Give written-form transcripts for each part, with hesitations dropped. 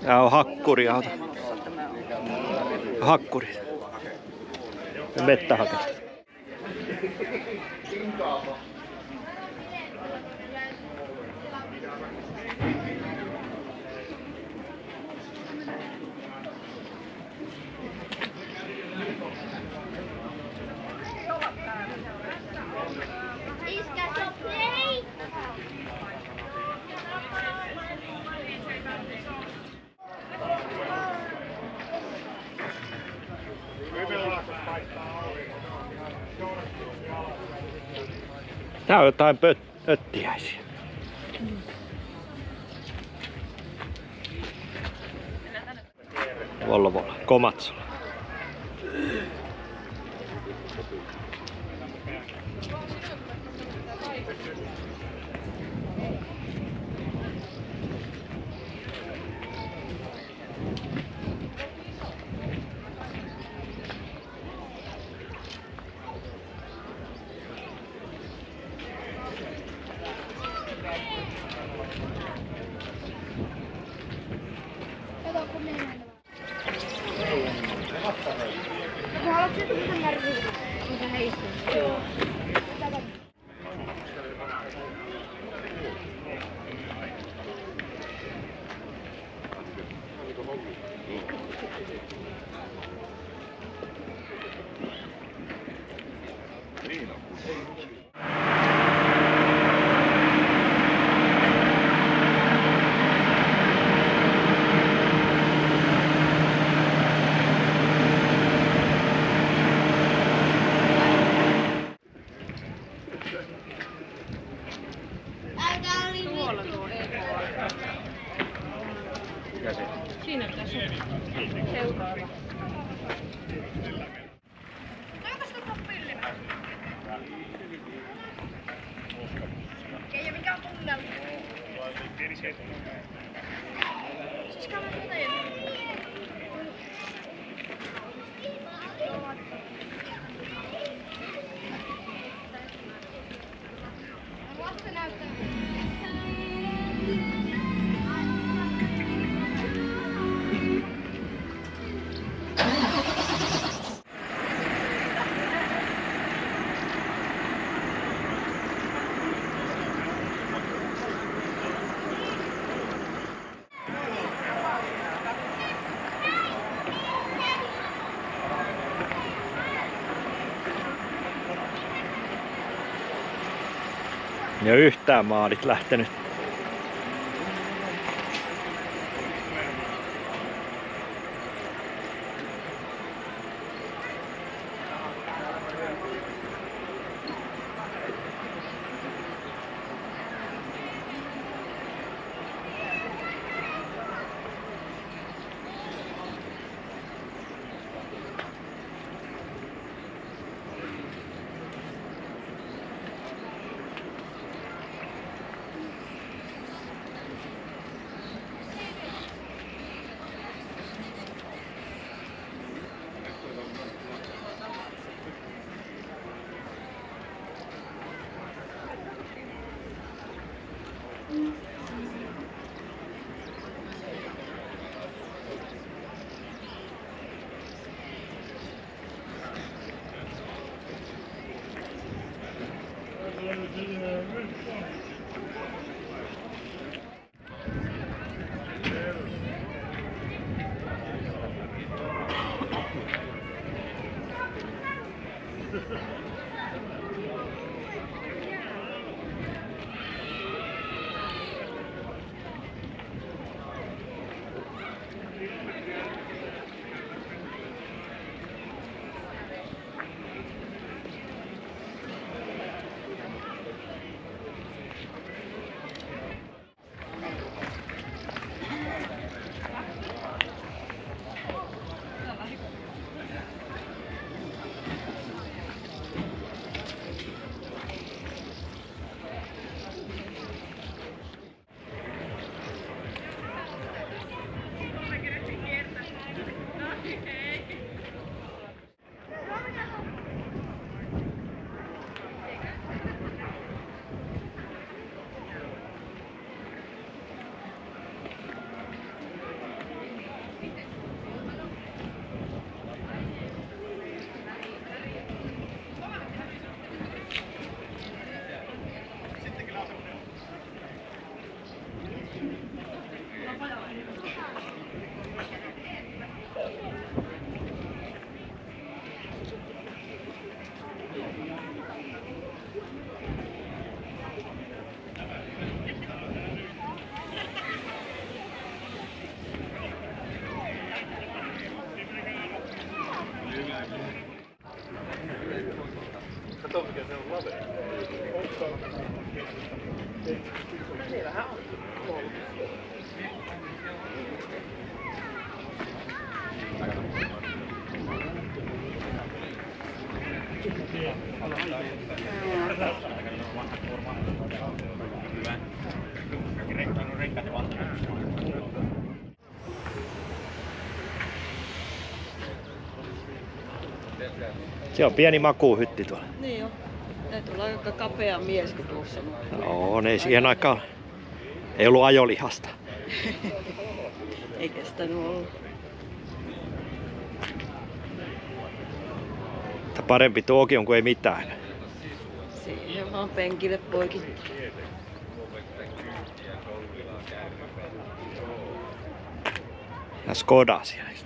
Tää on hakkuriauto. Hakkuri. Mettähaket. Tää on jotain öttiäisiä. Volvolla, Komatsolla. Siinä pitäisi olla seuraava. Okei, ja mikä on tunnelma? Siis kannattaa. Vasta näyttää. Ei ole yhtään maalit lähtenyt. Se on pieni makuuhytti tuolla. Niin jo. Täytyy olla aika kapea mies, kun tuossa on. Joo, ei siihen aikaan. Ei ollut ajolihasta. Ei kestänyt olla. Mutta parempi tuokin on kuin ei mitään. Siihen vaan penkille poikittaa. Ja Skoda siellä sitten.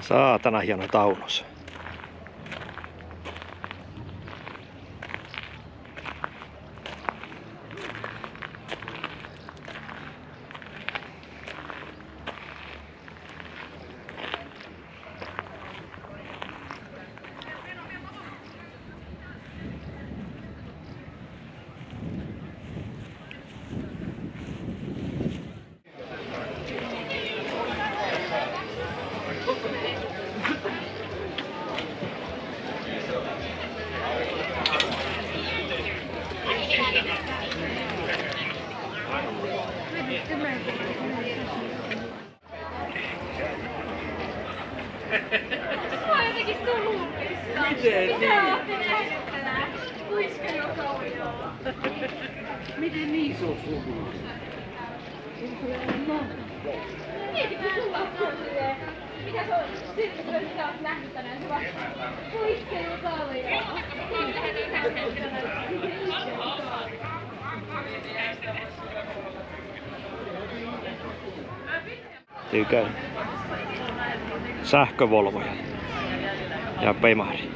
Saatana hieno taunus. Mä oon jotenkin surukissa. Miten niin? Mitä ootte nähnyt tänään? Kuiska joka on joo. Miten niin se on sulla? Mieti, kun sulla on silleen. Mitä se on? Sitten kun mitä oot nähnyt tänään, se vaan kuiska joka on joo. Tykää. Sähkövolvoja. Ja Pemari.